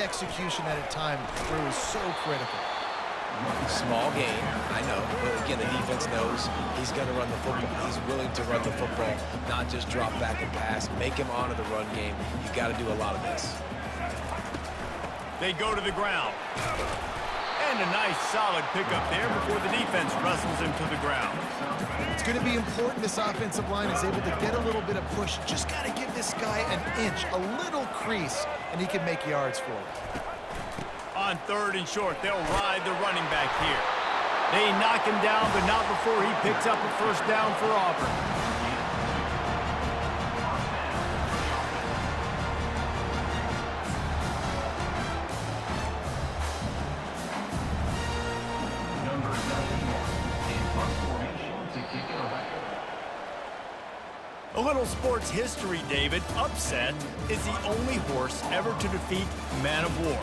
execution at a time where it was so critical. Small gain, I know, but again, the defense knows he's going to run the football. He's willing to run the football, not just drop back and pass, make him honor the run game. You got to do a lot of this. They go to the ground. And a nice solid pickup there before the defense wrestles him to the ground. It's going to be important this offensive line is able to get a little bit of push. Just got to give this guy an inch, a little crease, and he can make yards for it. On 3rd and short, they'll ride the running back here. They knock him down, but not before he picks up a first down for Auburn. A little sports history, David. Upset is the only horse ever to defeat Man of War.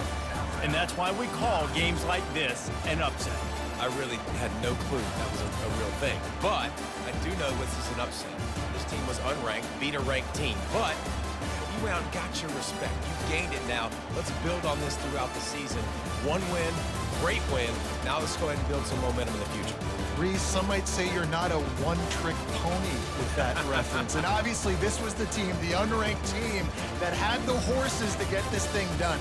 And that's why we call games like this an upset. I really had no clue that was a real thing. But I do know this is an upset. This team was unranked, beat a ranked team. But you went out and got your respect. You gained it now. Let's build on this throughout the season. One win, great win. Now let's go ahead and build some momentum in the future. Reese, some might say you're not a one-trick pony with that reference. And obviously, this was the team, the unranked team, that had the horses to get this thing done.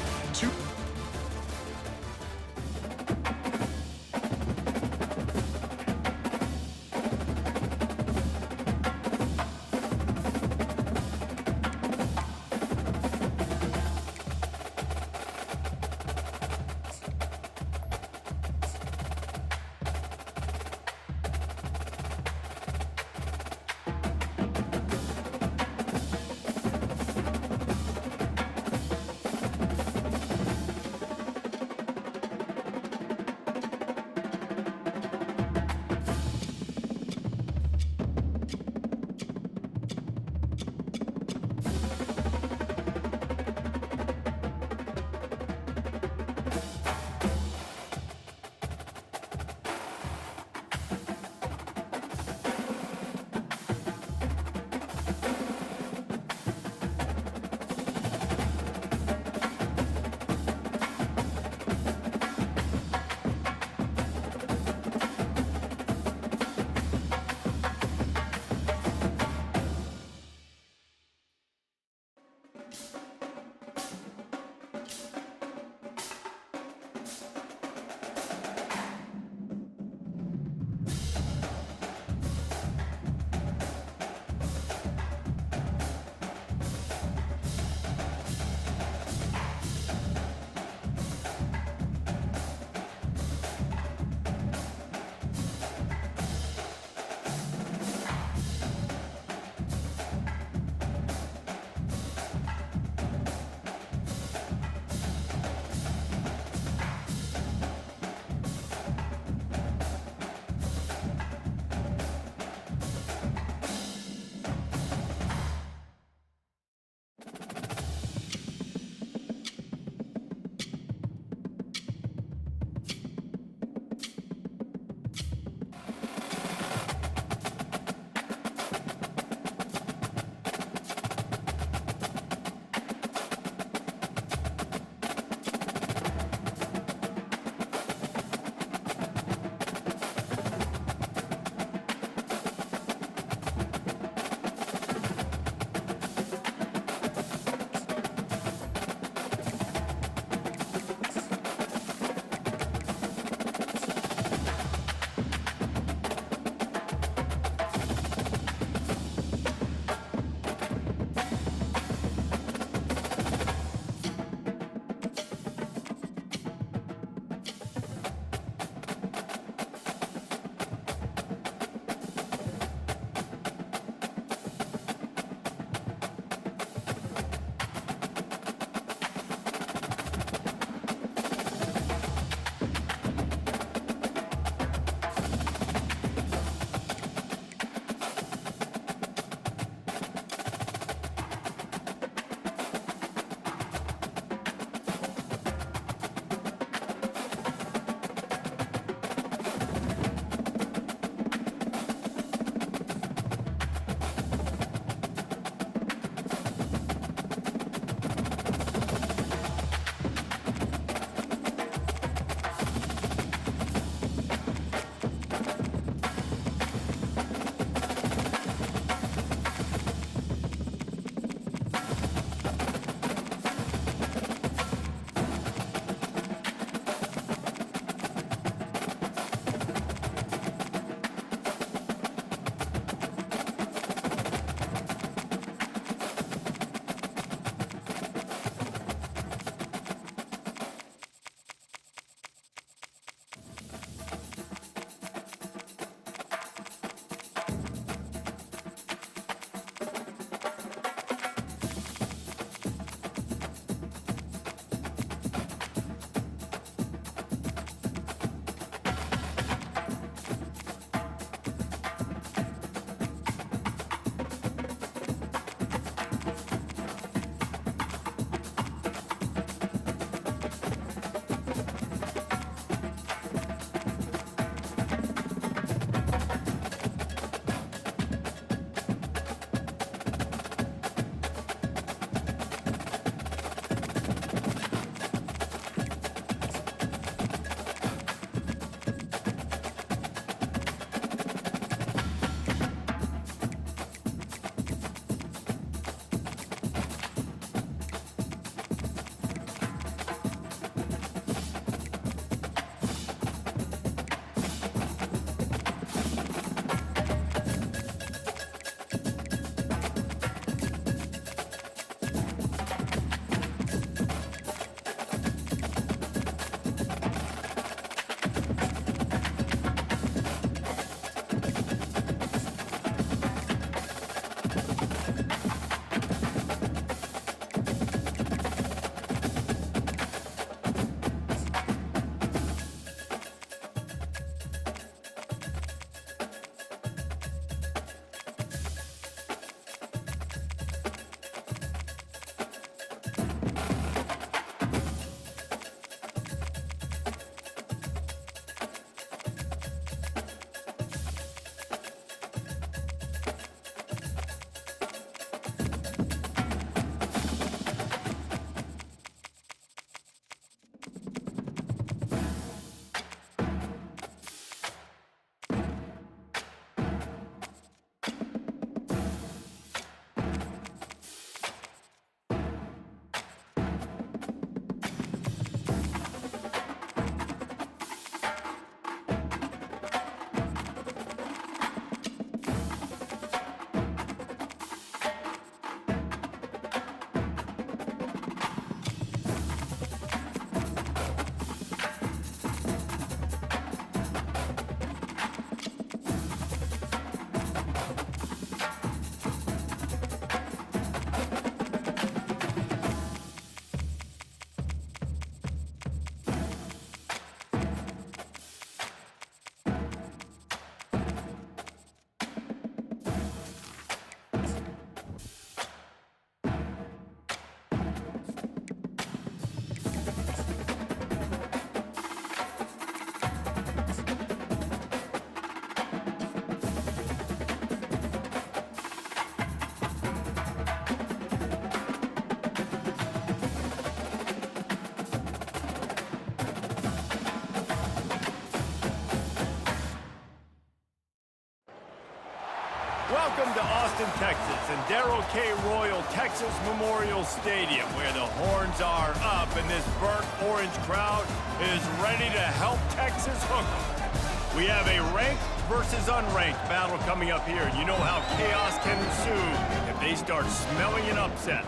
Welcome to Austin, Texas, and Darrell K. Royal Texas Memorial Stadium, where the horns are up and this burnt orange crowd is ready to help Texas hook 'em. We have a ranked versus unranked battle coming up here, and you know how chaos can ensue if they start smelling an upset.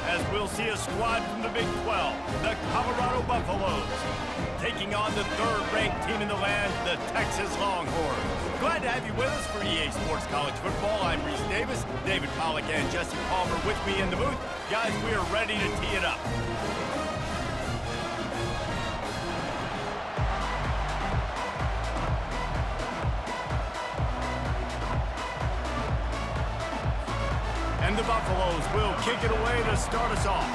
As we'll see a squad from the Big 12, the Colorado Buffaloes, taking on the third-ranked team in the land, the Texas Longhorns. Glad to have you with us for EA Sports College Football. I'm Reese Davis, David Pollack and Jesse Palmer with me in the booth. Guys, we are ready to tee it up. And the Buffaloes will kick it away to start us off.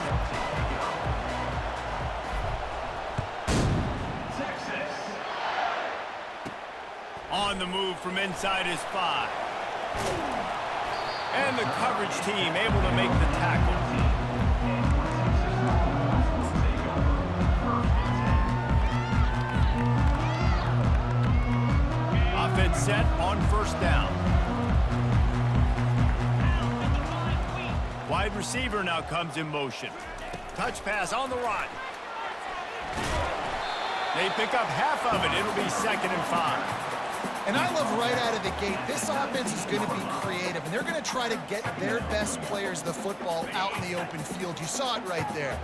On the move from inside his 5. And the coverage team able to make the tackle. Offense set on first down. Wide receiver now comes in motion. Touch pass on the run. They pick up half of it. It'll be 2nd and 5. And I love right out of the gate, this offense is going to be creative, and they're going to try to get their best players the football out in the open field. You saw it right there.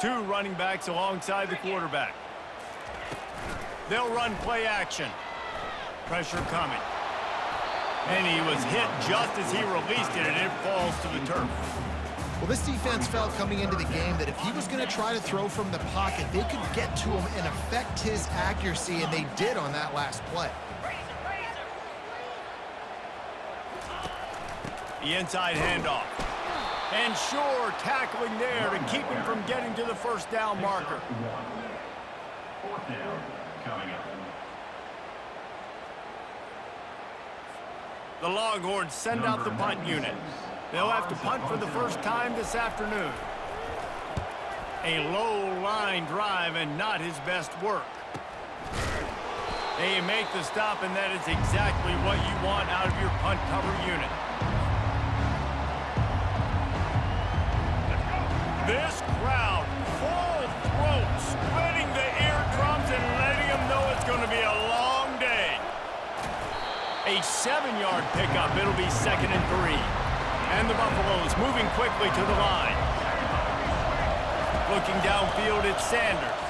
2 running backs alongside the quarterback. They'll run play action. Pressure coming. And he was hit just as he released it, and it falls to the turf. Well, this defense felt coming into the game that if he was going to try to throw from the pocket, they could get to him and affect his accuracy, and they did on that last play. The inside handoff. And sure, tackling there to keep him from getting to the first down marker. 4th down coming up. The Longhorns send out the punt unit. They'll have to punt for the first time this afternoon. A low line drive and not his best work. They make the stop, and that is exactly what you want out of your punt cover unit. This crowd, full throat, splitting the eardrums and letting them know it's going to be a long day. A 7-yard pickup. It'll be 2nd and 3. And the Buffaloes moving quickly to the line. Looking downfield, it's Sanders.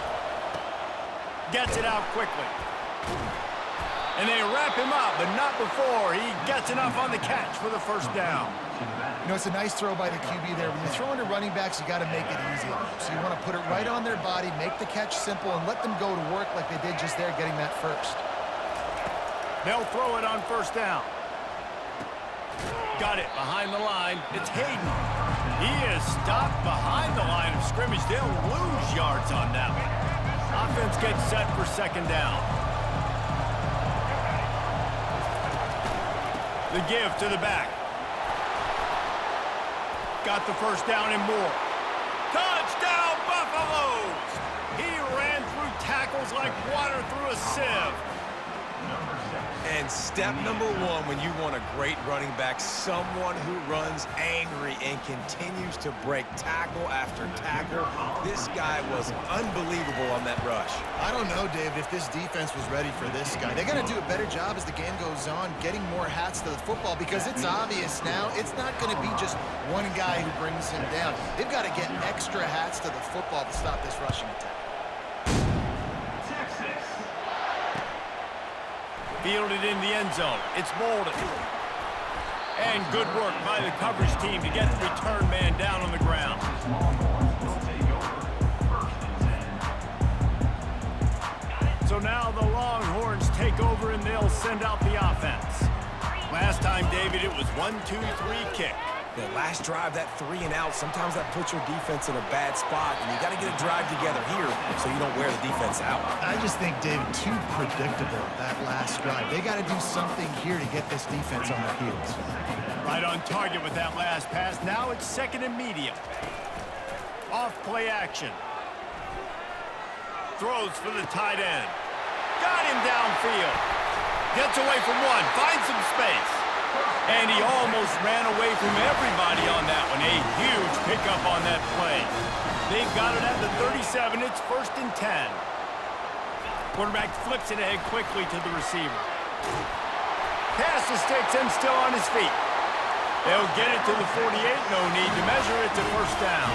Gets it out quickly. And they wrap him up, but not before he gets enough on the catch for the first down. You know, it's a nice throw by the QB there. When you're throwing to running backs, you got to make it easy on them. So you want to put it right on their body, make the catch simple, and let them go to work like they did just there, getting that first. They'll throw it on first down. Got it behind the line. It's Hayden. He is stopped behind the line of scrimmage. They'll lose yards on that one. Offense gets set for 2nd down. The give to the back. Got the first down and more. Touchdown, Buffaloes! He ran through tackles like water through a sieve. And step number 1 when you want a great running back, someone who runs angry and continues to break tackle after tackle. This guy was unbelievable on that rush. I don't know, David, if this defense was ready for this guy. They got to do a better job as the game goes on, getting more hats to the football, because it's obvious now it's not going to be just one guy who brings him down. They've got to get extra hats to the football to stop this rushing attack. Fielded in the end zone. It's Bolden. And good work by the coverage team to get the return man down on the ground. So now the Longhorns take over and they'll send out the offense. Last time, David, it was 1-2-3 kick. The last drive, that 3 and out, sometimes that puts your defense in a bad spot, and you got to get a drive together here so you don't wear the defense out. I just think, David, too predictable, that last drive. They got to do something here to get this defense on their heels. Right on target with that last pass. Now it's 2nd and medium. Off play action. Throws for the tight end. Got him downfield. Gets away from one. Finds some space. And he almost ran away from everybody on that one. A huge pickup on that play. They've got it at the 37. It's 1st and 10. Quarterback flips it ahead quickly to the receiver. Pass the sticks and still on his feet. They'll get it to the 48. No need to measure. It's a 1st down.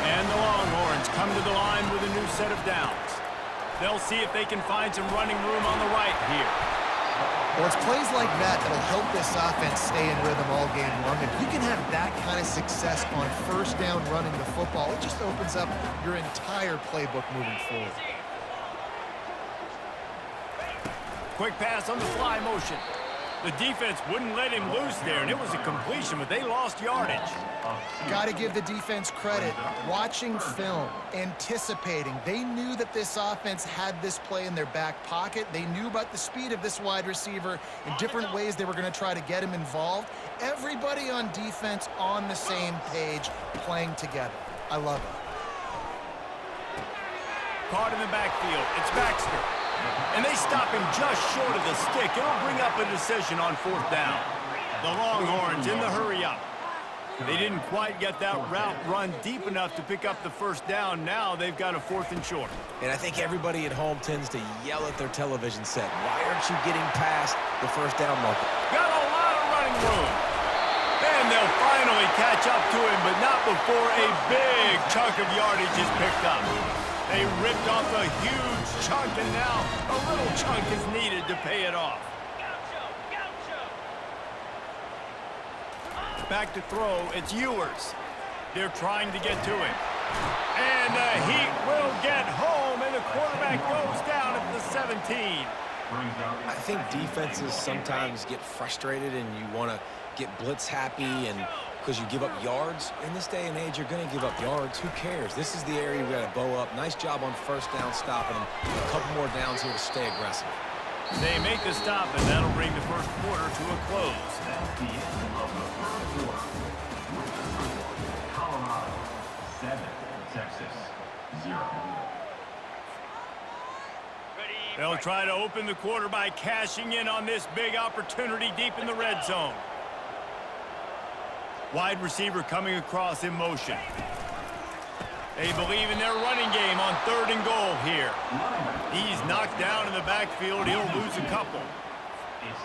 And the Longhorns come to the line with a new set of downs. They'll see if they can find some running room on the right here. Well, it's plays like that that'll help this offense stay in rhythm all game long. If you can have that kind of success on 1st down running the football, it just opens up your entire playbook moving forward. Quick pass on the fly motion. The defense wouldn't let him loose there, and it was a completion, but they lost yardage. Got to give the defense credit. Watching film, anticipating. They knew that this offense had this play in their back pocket. They knew about the speed of this wide receiver in different ways they were going to try to get him involved. Everybody on defense on the same page, playing together. I love it. Caught in the backfield. It's Baxter. And they stop him just short of the stick. It'll bring up a decision on 4th down. The Longhorns in the hurry up. They didn't quite get that route run deep enough to pick up the 1st down. Now they've got a 4th and short. And I think everybody at home tends to yell at their television set. Why aren't you getting past the 1st down marker? Got a lot of running room. And they'll finally catch up to him, but not before a big chunk of yardage is picked up. They ripped off a huge chunk, and now a little chunk is needed to pay it off. Back to throw, it's Ewers. They're trying to get to him. And the Heat will get home, and the quarterback goes down at the 17. I think defenses sometimes get frustrated and you want to get blitz happy and because you give up yards. In this day and age, you're going to give up yards. Who cares? This is the area we got to bow up. Nice job on 1st down stopping them. A couple more downs here to stay aggressive. They make the stop, and that'll bring the 1st quarter to a close. That's the end of the 1st quarter. Colorado 7, Texas 0. They'll try to open the quarter by cashing in on this big opportunity deep in the red zone. Wide receiver coming across in motion. They believe in their running game on 3rd and goal here. He's knocked down in the backfield. He'll lose a couple.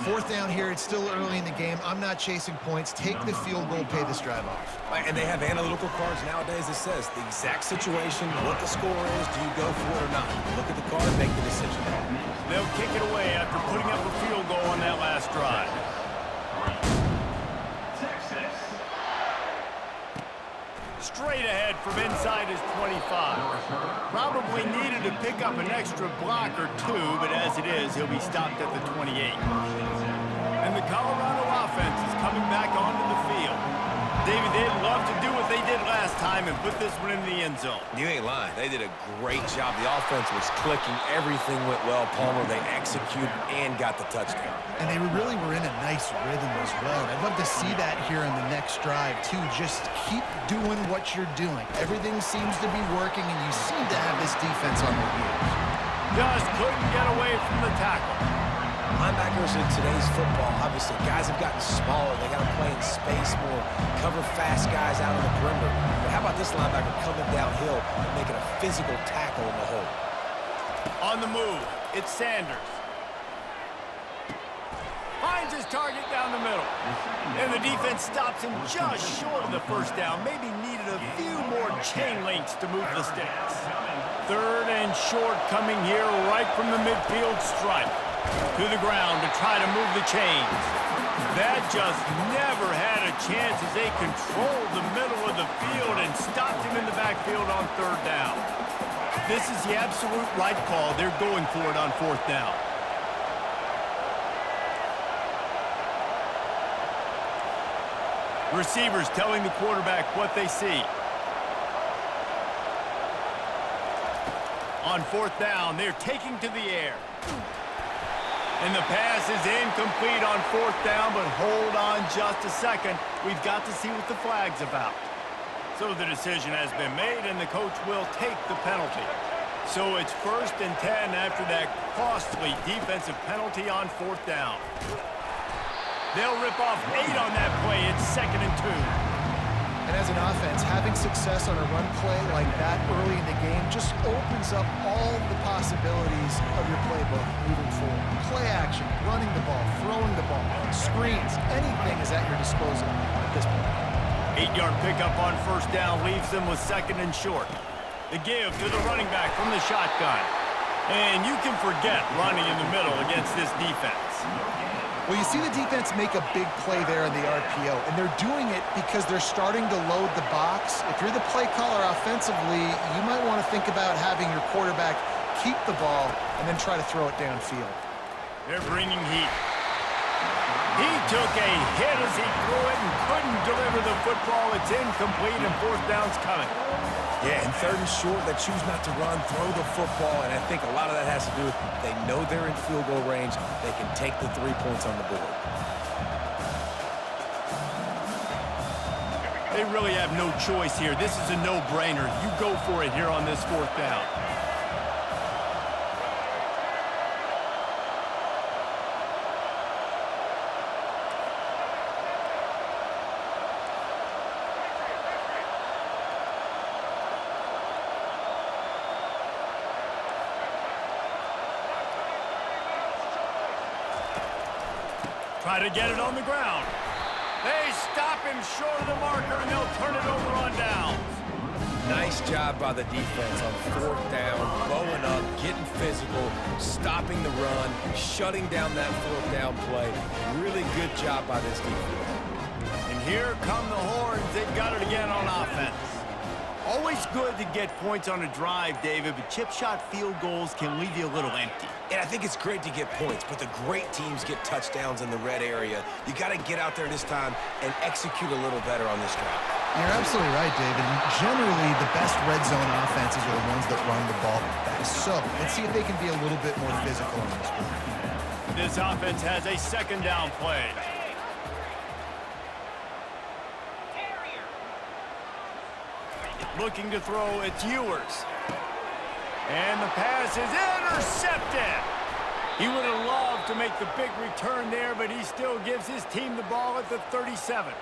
4th down here. It's still early in the game. I'm not chasing points. Take the field goal, pay this drive off. And they have analytical cards nowadays that says the exact situation, what the score is, do you go for it or not? Look at the card, make the decision. They'll kick it away after putting up a field goal on that last drive. Texas. Straight ahead from inside his 25. Probably needed to pick up an extra block or two, but as it is, he'll be stopped at the 28. And the Colorado offense is coming back onto the field. David, they'd love to do what they did last time and put this one in the end zone. You ain't lying. They did a great job. The offense was clicking. Everything went well. Palmer, they executed and got the touchdown. And they really were in a nice rhythm as well. I'd love to see that here in the next drive, too. Just keep doing what you're doing. Everything seems to be working, and you seem to have this defense on their heels. Just couldn't get away from the tackle. Linebackers in today's football, obviously, guys have gotten smaller. They got to play in space more, cover fast guys out on the perimeter. But how about this linebacker coming downhill and making a physical tackle in the hole? On the move, it's Sanders. Finds his target down the middle. And the defense stops him just short of the 1st down. Maybe needed a few more chain links to move the sticks. 3rd and short coming here right from the midfield stripe. To the ground to try to move the chains. That just never had a chance as they controlled the middle of the field and stopped him in the backfield on 3rd down. This is the absolute right call. They're going for it on 4th down. Receivers telling the quarterback what they see. On 4th down, they're taking to the air. And the pass is incomplete on 4th down, but hold on just a second. We've got to see what the flag's about. So the decision has been made, and the coach will take the penalty. So it's 1st and 10 after that costly defensive penalty on 4th down. They'll rip off 8 on that play. It's 2nd and 2. And as an offense, having success on a run play like that early in the game just opens up all the possibilities of your playbook moving forward. Play action, running the ball, throwing the ball, screens, anything is at your disposal at this point. 8-yard pickup on 1st down leaves them with 2nd and short. The give to the running back from the shotgun. And you can forget running in the middle against this defense. Well, you see the defense make a big play there in the RPO, and they're doing it because they're starting to load the box. If you're the play caller offensively, you might want to think about having your quarterback keep the ball and then try to throw it downfield. They're bringing heat. He took a hit as he threw it and couldn't deliver the football. It's incomplete and 4th down's coming. Yeah, and 3rd and short, they choose not to run, throw the football, and I think a lot of that has to do with they know they're in field goal range. They can take the 3 points on the board. They really have no choice here. This is a no-brainer. You go for it here on this 4th down. Try to get it on the ground. They stop him short of the marker, and they'll turn it over on downs. Nice job by the defense on 4th down, bowing up, getting physical, stopping the run, shutting down that 4th down play. Really good job by this defense. And here come the Horns. They've got it again on offense. Always good to get points on a drive, David, but chip shot field goals can leave you a little empty. And I think it's great to get points, but the great teams get touchdowns in the red area. You got to get out there this time and execute a little better on this drive. You're absolutely right, David. And generally, the best red zone offenses are the ones that run the ball best. So let's see if they can be a little bit more physical in this one. This offense has a 2nd down play. Looking to throw, it's Ewers. And the pass is intercepted. He would have loved to make the big return there, but he still gives his team the ball at the 37.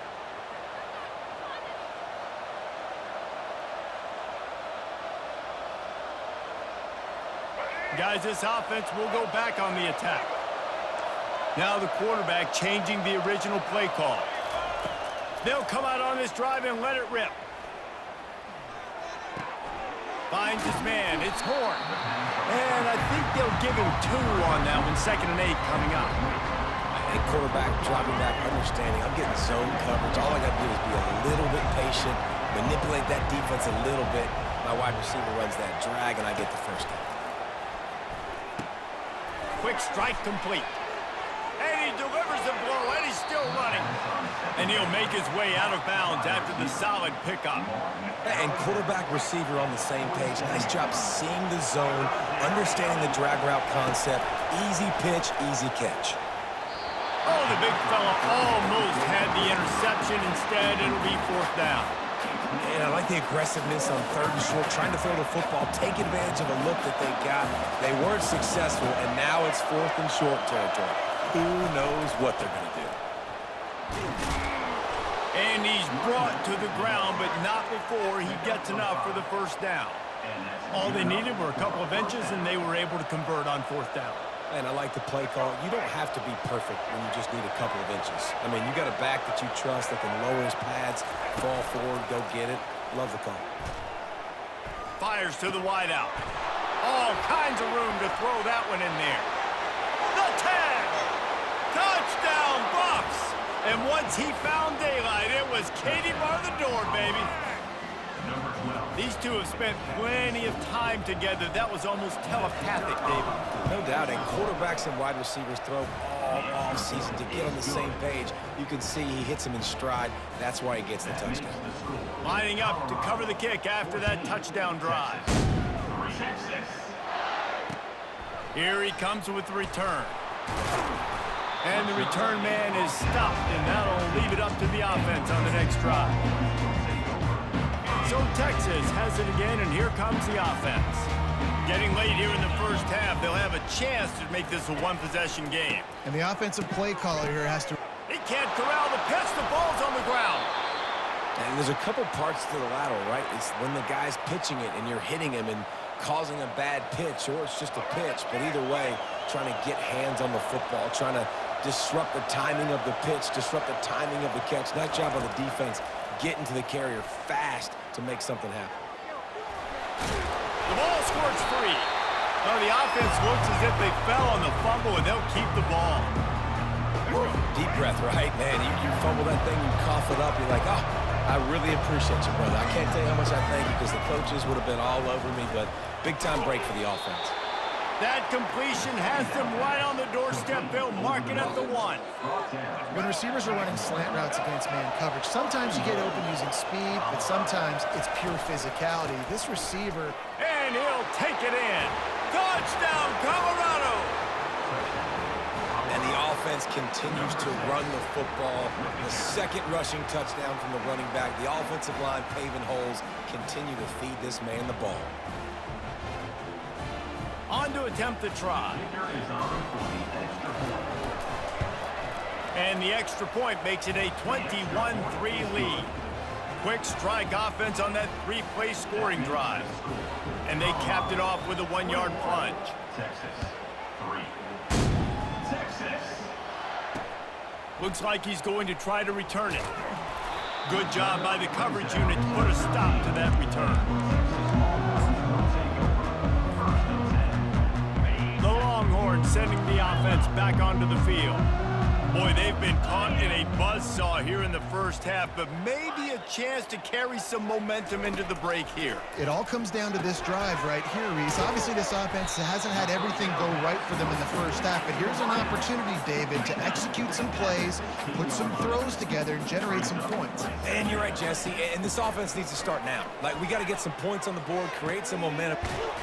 Guys, this offense will go back on the attack. Now the quarterback changing the original play call. They'll come out on this drive and let it rip. Finds his man. It's Horn. And I think they'll give him 2 on that one. 2nd and 8 coming up. And quarterback dropping back, understanding I'm getting zone coverage. All I got to do is be a little bit patient, manipulate that defense a little bit. My wide receiver runs that drag, and I get the 1st down. Quick strike complete. And he delivers the blow, and he's still running. And he'll make his way out of bounds after the solid pickup. And quarterback receiver on the same page. Nice job seeing the zone, understanding the drag route concept. Easy pitch, easy catch. Oh, the big fella almost had the interception. Instead, it'll be 4th down. And I like the aggressiveness on 3rd and short, trying to throw the football, take advantage of a look that they got. They weren't successful, and now it's 4th and short territory. Who knows what they're going to do? And he's brought to the ground, but not before he gets enough for the 1st down. All they needed were a couple of inches, and they were able to convert on 4th down. And I like the play call. You don't have to be perfect when you just need a couple of inches. I mean, you got a back that you trust that can lower his pads, fall forward, go get it. Love the call. Fires to the wideout. All kinds of room to throw that one in there. The tag! Touchdown, Buffs! And once he found daylight, it was Katie bar the door, baby. These two have spent plenty of time together. That was almost telepathic, David. No doubt, and quarterbacks and wide receivers throw all offseason to get on the same page. You can see he hits him in stride. That's why he gets the touchdown. Lining up to cover the kick after that touchdown drive. Here he comes with the return. And the return man is stopped, and that'll leave it up to the offense on the next drive. So Texas has it again, and here comes the offense. Getting late here in the 1st half, they'll have a chance to make this a one-possession game. And the offensive play caller here has to... He can't corral the pitch. The ball's on the ground. And there's a couple parts to the lateral, right? It's when the guy's pitching it and you're hitting him and causing a bad pitch, or it's just a pitch. But either way, trying to get hands on the football, trying to disrupt the timing of the pitch, disrupt the timing of the catch. Nice job on the defense getting to the carrier fast to make something happen. The ball squirts free. No, the offense looks as if they fell on the fumble, and they'll keep the ball. Deep breath, right, man? You fumble that thing, you cough it up, you're like, oh, I really appreciate you, brother. I can't tell you how much I thank you because the coaches would have been all over me, but big-time break for the offense. That completion has them right on the doorstep. They'll mark it at the 1. When receivers are running slant routes against man coverage, sometimes you get open using speed, but sometimes it's pure physicality. This receiver... And he'll take it in. Touchdown, Colorado! And the offense continues to run the football. The second rushing touchdown from the running back. The offensive line paving holes continue to feed this man the ball. On to attempt the try. And the extra point makes it a 21-3 lead. Quick strike offense on that 3-play scoring drive. And they capped it off with a 1-yard plunge. Texas, 3. Texas. Looks like he's going to try to return it. Good job by the coverage unit to put a stop to that return. The Longhorns sending the offense back onto the field. Boy, they've been caught in a buzzsaw here in the first half, but maybe a chance to carry some momentum into the break here. It all comes down to this drive right here, Reese. Obviously, this offense hasn't had everything go right for them in the first half, but here's an opportunity, David, to execute some plays, put some throws together, and generate some points. And you're right, Jesse, and this offense needs to start now. Like, we got to get some points on the board, create some momentum.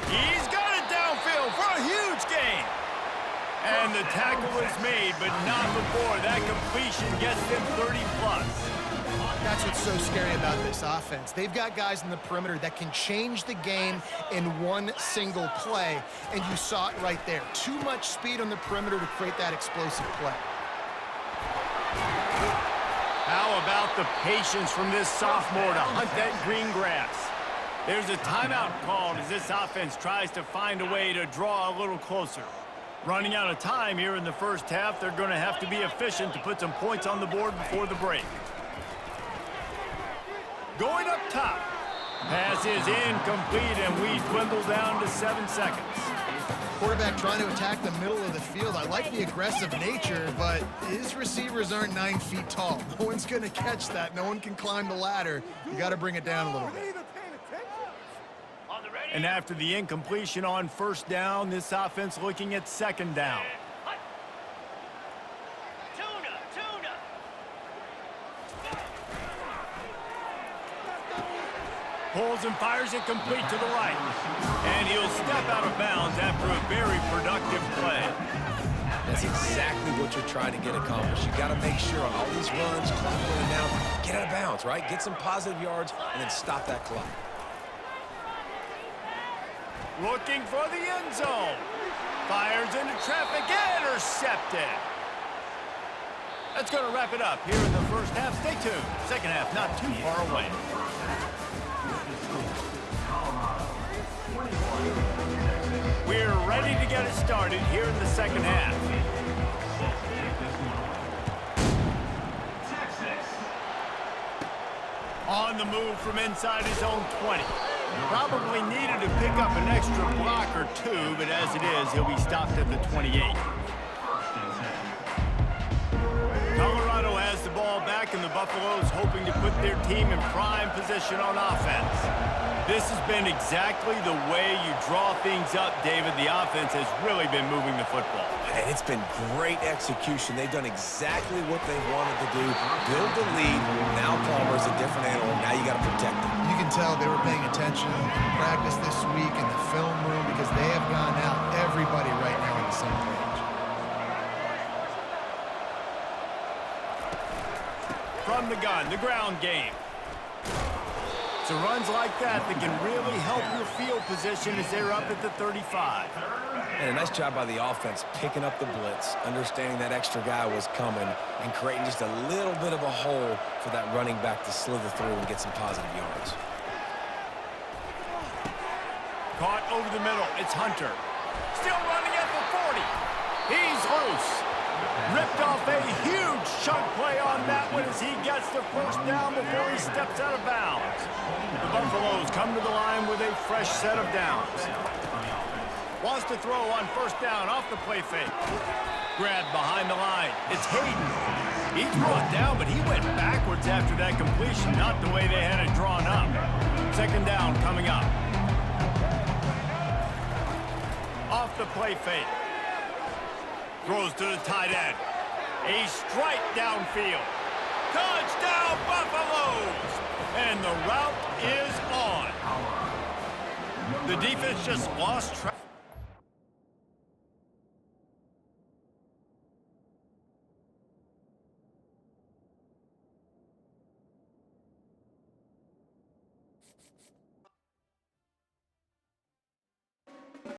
He's got it downfield for a huge gain. And the tackle is made, but not before that completion gets them 30+. That's what's so scary about this offense. They've got guys in the perimeter that can change the game in one single play, and you saw it right there. Too much speed on the perimeter to create that explosive play. How about the patience from this sophomore to hunt that green grass? There's a timeout called as this offense tries to find a way to draw a little closer. Running out of time here in the first half, they're going to have to be efficient to put some points on the board before the break. Going up top. Pass is incomplete, and we dwindle down to 7 seconds. Quarterback trying to attack the middle of the field. I like the aggressive nature, but his receivers aren't 9 feet tall. No one's going to catch that. No one can climb the ladder. You got to bring it down a little bit. And after the incompletion on first down, this offense looking at second down. Pulls and fires it complete to the right. And he'll step out of bounds after a very productive play. That's exactly what you're trying to get accomplished. You got to make sure on all these runs, clock running down, get out of bounds, right? Get some positive yards and then stop that clock. Looking for the end zone. Fires into traffic, intercepted. That's going to wrap it up here in the first half. Stay tuned. Second half not too far away. We're ready to get it started here in the second half. On the move from inside his own 20. Probably needed to pick up an extra block or two, but as it is, he'll be stopped at the 28. Colorado has the ball back, and the Buffaloes hoping to put their team in prime position on offense. This has been exactly the way you draw things up, David. The offense has really been moving the football. And it's been great execution. They've done exactly what they wanted to do. Build the lead. Now Palmer's a different animal. Now you got to protect him. You can tell they were paying attention in practice this week in the film room because they have gone out everybody right now on the same page. From the gun, the ground game. So runs like that can really help your field position as they're up at the 35. And a nice job by the offense picking up the blitz, understanding that extra guy was coming, and creating just a little bit of a hole for that running back to slither through and get some positive yards. Caught over the middle. It's Hunter. Still running at the 40. He's loose. Ripped off a huge chunk play on that one as he gets the first down before he steps out of bounds. The Buffaloes come to the line with a fresh set of downs. Wants to throw on first down off the play fake. Grabbed behind the line. It's Hayden. He's brought down, but he went backwards after that completion, not the way they had it drawn up. Second down coming up. Off the play fake. Throws to the tight end. A strike downfield. Touchdown, Buffaloes! And the route is on. The defense just lost track.